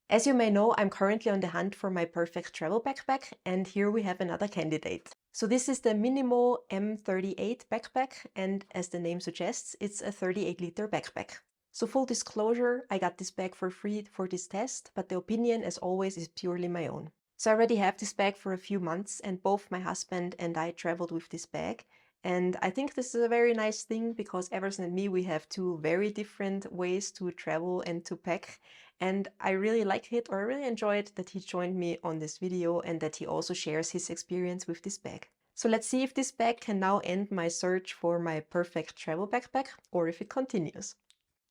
As you may know, I'm currently on the hunt for my perfect travel backpack, and here we have another candidate. So this is the Minimul M38 backpack, and as the name suggests, it's a 38-liter backpack. So full disclosure, I got this bag for free for this test, but the opinion, as always, is purely my own. So I already have this bag for a few months, and both my husband and I traveled with this bag. And I think this is a very nice thing because Everson and me, we have two very different ways to travel and to pack. And I really like it, or I really enjoyed that he joined me on this video and that he also shares his experience with this bag. So let's see if this bag can now end my search for my perfect travel backpack or if it continues.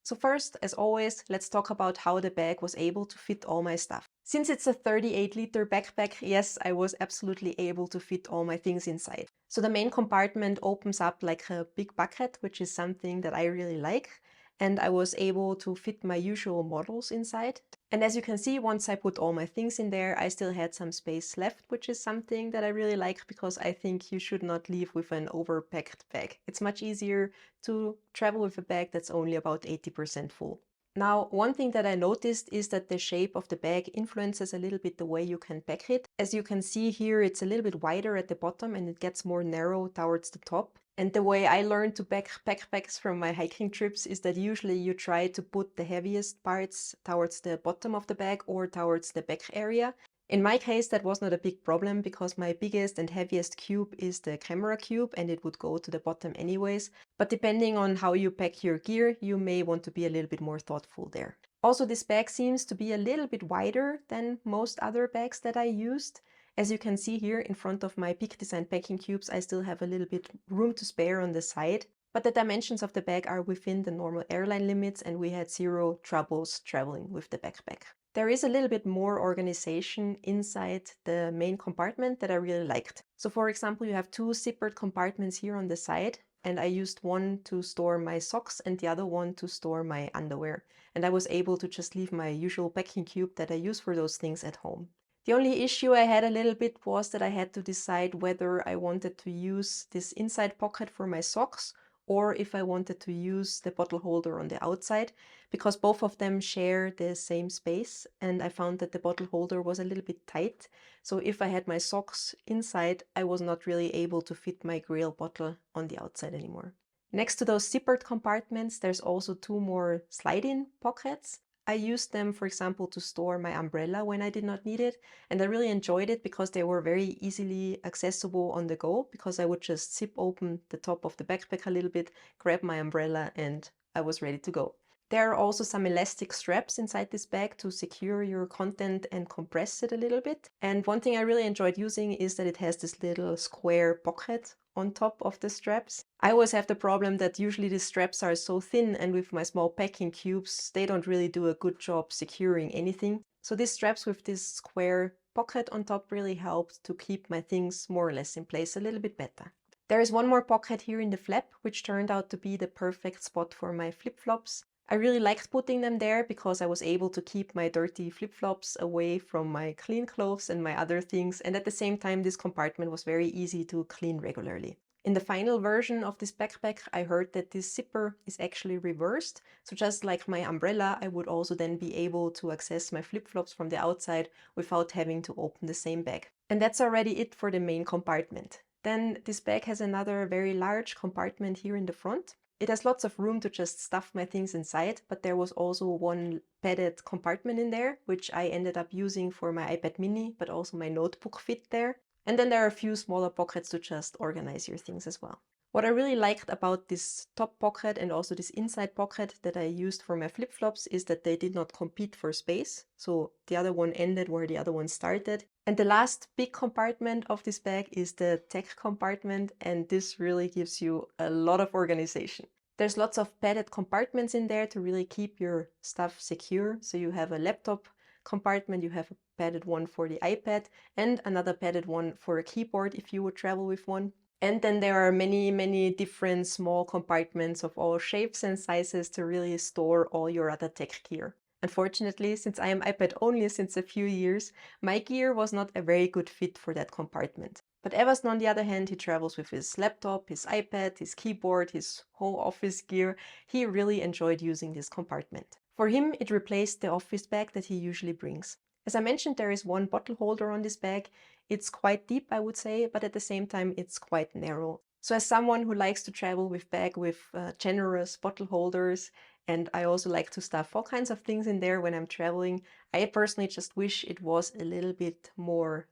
So first, as always, let's talk about how the bag was able to fit all my stuff. Since it's a 38-liter backpack, yes, I was absolutely able to fit all my things inside. So the main compartment opens up like a big bucket, which is something that I really like. And I was able to fit my usual models inside. And as you can see, once I put all my things in there, I still had some space left, which is something that I really like because I think you should not leave with an overpacked bag. It's much easier to travel with a bag that's only about 80% full. Now, one thing that I noticed is that the shape of the bag influences a little bit the way you can pack it. As you can see here, it's a little bit wider at the bottom and it gets more narrow towards the top. And the way I learned to pack backpacks from my hiking trips is that usually you try to put the heaviest parts towards the bottom of the bag or towards the back area. In my case, that was not a big problem because my biggest and heaviest cube is the camera cube and it would go to the bottom anyways. But depending on how you pack your gear, you may want to be a little bit more thoughtful there. Also, this bag seems to be a little bit wider than most other bags that I used. As you can see here in front of my Peak Design packing cubes, I still have a little bit room to spare on the side. But the dimensions of the bag are within the normal airline limits and we had zero troubles traveling with the backpack. There is a little bit more organization inside the main compartment that I really liked. So for example, you have two zippered compartments here on the side, and I used one to store my socks and the other one to store my underwear. And I was able to just leave my usual packing cube that I use for those things at home. The only issue I had a little bit was that I had to decide whether I wanted to use this inside pocket for my socks or if I wanted to use the bottle holder on the outside, because both of them share the same space and I found that the bottle holder was a little bit tight. So if I had my socks inside, I was not really able to fit my Grail bottle on the outside anymore. Next to those zippered compartments, there's also two more slide-in pockets. I used them, for example, to store my umbrella when I did not need it. And I really enjoyed it because they were very easily accessible on the go, because I would just zip open the top of the backpack a little bit, grab my umbrella, and I was ready to go. There are also some elastic straps inside this bag to secure your content and compress it a little bit. And one thing I really enjoyed using is that it has this little square pocket on top of the straps. I always have the problem that usually the straps are so thin and with my small packing cubes, they don't really do a good job securing anything. So these straps with this square pocket on top really helped to keep my things more or less in place a little bit better. There is one more pocket here in the flap, which turned out to be the perfect spot for my flip-flops. I really liked putting them there because I was able to keep my dirty flip-flops away from my clean clothes and my other things, and at the same time this compartment was very easy to clean regularly. In the final version of this backpack, I heard that this zipper is actually reversed, so just like my umbrella, I would also then be able to access my flip-flops from the outside without having to open the same bag. And that's already it for the main compartment. Then this bag has another very large compartment here in the front. It has lots of room to just stuff my things inside, but there was also one padded compartment in there, which I ended up using for my iPad mini, but also my notebook fit there. And then there are a few smaller pockets to just organize your things as well. What I really liked about this top pocket and also this inside pocket that I used for my flip-flops is that they did not compete for space. So the other one ended where the other one started. And the last big compartment of this bag is the tech compartment, and this really gives you a lot of organization. There's lots of padded compartments in there to really keep your stuff secure. So you have a laptop compartment, you have a padded one for the iPad, and another padded one for a keyboard if you would travel with one. And then there are many different small compartments of all shapes and sizes to really store all your other tech gear. Unfortunately, since I am iPad only since a few years, my gear was not a very good fit for that compartment. But Everson, on the other hand, he travels with his laptop, his iPad, his keyboard, his whole office gear. He really enjoyed using this compartment. For him, it replaced the office bag that he usually brings. As I mentioned, there is one bottle holder on this bag. It's quite deep, I would say, but at the same time, it's quite narrow. So as someone who likes to travel with bag with generous bottle holders, and I also like to stuff all kinds of things in there when I'm traveling, I personally just wish it was a little bit more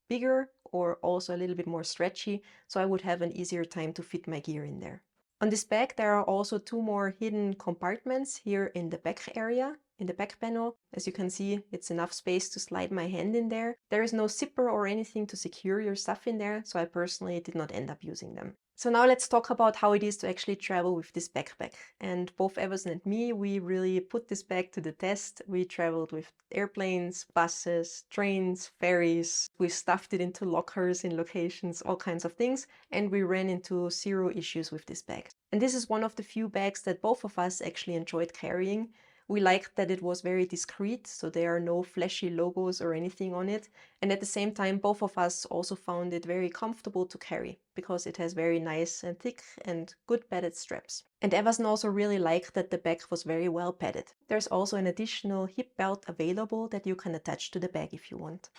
bigger or also a little bit more stretchy, so I would have an easier time to fit my gear in there. On this bag, there are also two more hidden compartments here in the back area, in the back panel. As you can see, it's enough space to slide my hand in there. There is no zipper or anything to secure your stuff in there, so I personally did not end up using them. So now let's talk about how it is to actually travel with this backpack. And both Everson and me, we really put this bag to the test. We traveled with airplanes, buses, trains, ferries. We stuffed it into lockers in locations, all kinds of things, and we ran into zero issues with this bag. And this is one of the few bags that both of us actually enjoyed carrying. We liked that it was very discreet, so there are no flashy logos or anything on it. And at the same time, both of us also found it very comfortable to carry because it has very nice and thick and good padded straps. And Everson also really liked that the bag was very well padded. There's also an additional hip belt available that you can attach to the bag if you want.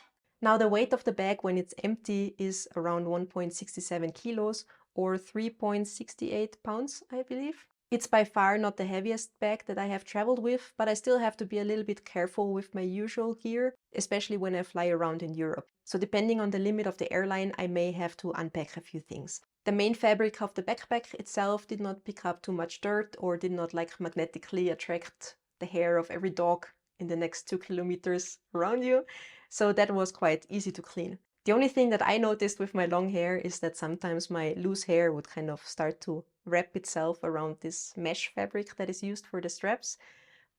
Now the weight of the bag when it's empty is around 1.67 kilos or 3.68 pounds, I believe. It's by far not the heaviest bag that I have traveled with, but I still have to be a little bit careful with my usual gear, especially when I fly around in Europe. So depending on the limit of the airline, I may have to unpack a few things. The main fabric of the backpack itself did not pick up too much dirt or did not magnetically attract the hair of every dog in the next 2 kilometers around you. So that was quite easy to clean. The only thing that I noticed with my long hair is that sometimes my loose hair would kind of start to wrap itself around this mesh fabric that is used for the straps,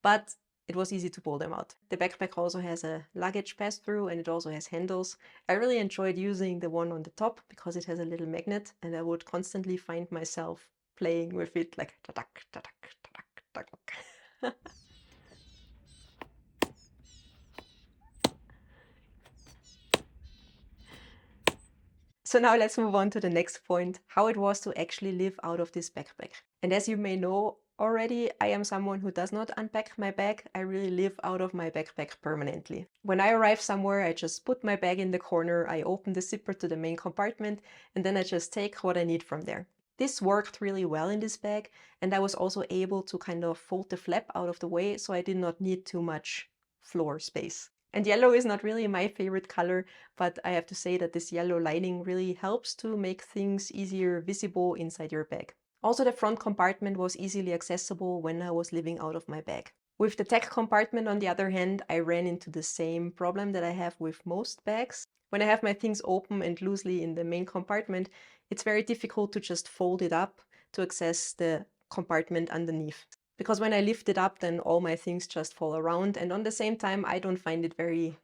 but it was easy to pull them out. The backpack also has a luggage pass-through and it also has handles. I really enjoyed using the one on the top because it has a little magnet and I would constantly find myself playing with it like ta-tak, ta-tak, ta-tak, ta-tak. So now let's move on to the next point, how it was to actually live out of this backpack. And as you may know already, I am someone who does not unpack my bag. I really live out of my backpack permanently. When I arrive somewhere, I just put my bag in the corner, I open the zipper to the main compartment, and then I just take what I need from there. This worked really well in this bag, and I was also able to kind of fold the flap out of the way, so I did not need too much floor space. And yellow is not really my favorite color, but I have to say that this yellow lining really helps to make things easier visible inside your bag. Also, the front compartment was easily accessible when I was living out of my bag. With the tech compartment, on the other hand, I ran into the same problem that I have with most bags. When I have my things open and loosely in the main compartment, it's very difficult to just fold it up to access the compartment underneath. Because when I lift it up, then all my things just fall around. And on the same time, I don't find it very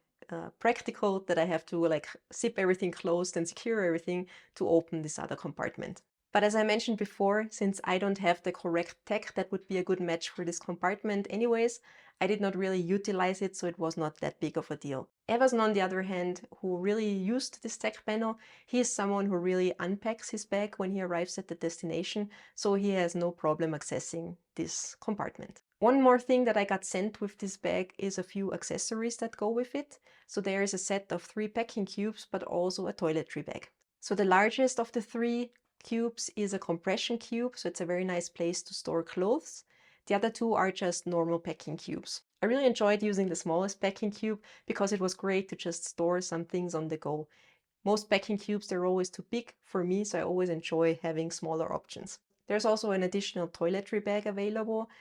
practical that I have to like zip everything closed and secure everything to open this other compartment. But as I mentioned before, since I don't have the correct tech that would be a good match for this compartment anyways, I did not really utilize it, so it was not that big of a deal. Everson, on the other hand, who really used this tech panel, he is someone who really unpacks his bag when he arrives at the destination, so he has no problem accessing this compartment. One more thing that I got sent with this bag is a few accessories that go with it. So there is a set of 3 packing cubes, but also a toiletry bag. So the largest of the 3 cubes is a compression cube, so it's a very nice place to store clothes. The other 2 are just normal packing cubes. I really enjoyed using the smallest packing cube because it was great to just store some things on the go. Most packing cubes, they're always too big for me, so I always enjoy having smaller options. There's also an additional toiletry bag available.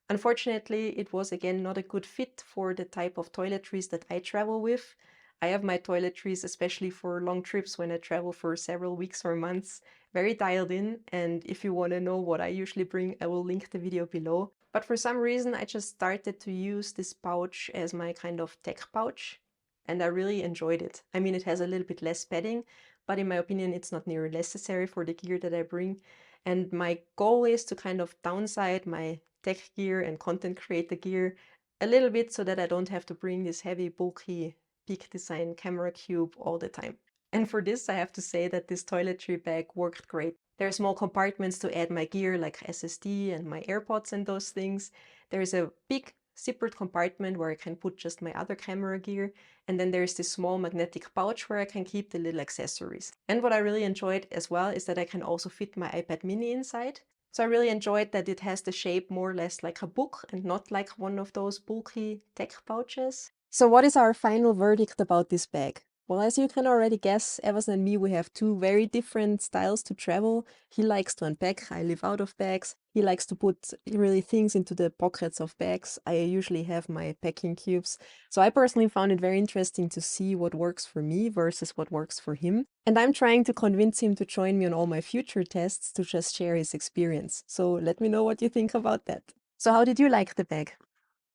Unfortunately, it was again not a good fit for the type of toiletries that I travel with. I have my toiletries, especially for long trips when I travel for several weeks or months, very dialed in, and if you want to know what I usually bring, I will link the video below. But for some reason, I just started to use this pouch as my kind of tech pouch, and I really enjoyed it. I mean, it has a little bit less padding, but in my opinion, it's not nearly necessary for the gear that I bring. And my goal is to kind of downside my tech gear and content creator gear a little bit so that I don't have to bring this heavy, bulky Peak Design camera cube all the time. And for this, I have to say that this toiletry bag worked great. There are small compartments to add my gear like SSD and my AirPods and those things. There's a big zippered compartment where I can put just my other camera gear, and then there's this small magnetic pouch where I can keep the little accessories. And what I really enjoyed as well is that I can also fit my iPad mini inside. So I really enjoyed that it has the shape more or less like a book and not like one of those bulky tech pouches. So what is our final verdict about this bag? Well, as you can already guess, Everson and me, we have two very different styles to travel. He likes to unpack, I live out of bags. He likes to put really things into the pockets of bags. I usually have my packing cubes. So I personally found it very interesting to see what works for me versus what works for him. And I'm trying to convince him to join me on all my future tests to just share his experience. So let me know what you think about that. So how did you like the bag?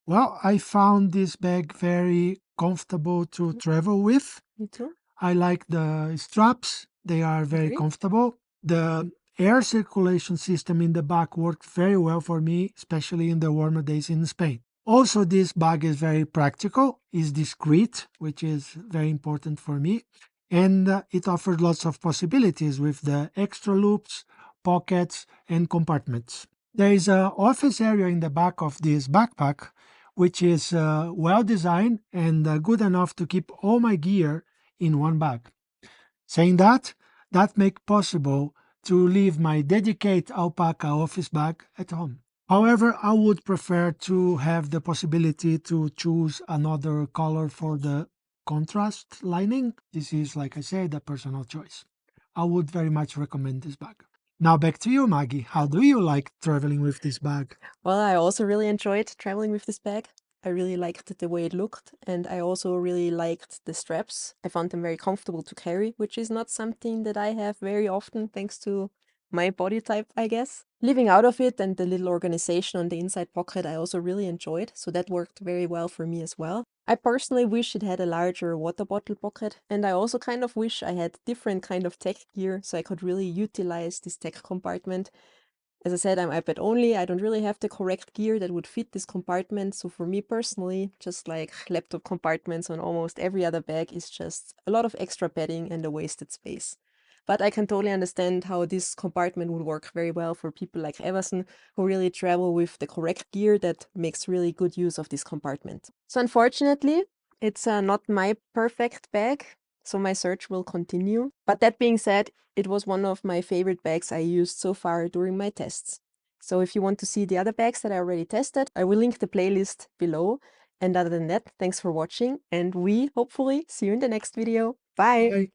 Well, I found this bag very comfortable to travel with. Me too. I like the straps, they are very Agree. comfortable. The air circulation system in the back worked very well for me, especially in the warmer days in Spain. Also, this bag is very practical, is discreet, which is very important for me, and it offers lots of possibilities with the extra loops, pockets, and compartments. There is an office area in the back of this backpack, which is well designed and good enough to keep all my gear in one bag. Saying that make possible to leave my dedicated alpaca office bag at home. However, I would prefer to have the possibility to choose another color for the contrast lining. This is, like I said, a personal choice. I would very much recommend this bag. Now back to you, Maggie. How do you like traveling with this bag? Well, I also really enjoyed traveling with this bag. I really liked the way it looked, and I also really liked the straps. I found them very comfortable to carry, which is not something that I have very often thanks to my body type, I guess. Living out of it and the little organization on the inside pocket I also really enjoyed, so that worked very well for me as well. I personally wish it had a larger water bottle pocket, and I also kind of wish I had different kind of tech gear so I could really utilize this tech compartment. As I said, I'm iPad only. I don't really have the correct gear that would fit this compartment. So for me personally, just like laptop compartments on almost every other bag is just a lot of extra padding and a wasted space. But I can totally understand how this compartment would work very well for people like Everson who really travel with the correct gear that makes really good use of this compartment. So unfortunately, it's not my perfect bag, so my search will continue. But that being said, it was one of my favorite bags I used so far during my tests. So if you want to see the other bags that I already tested, I will link the playlist below. And other than that, thanks for watching, and we hopefully see you in the next video. Bye! Bye.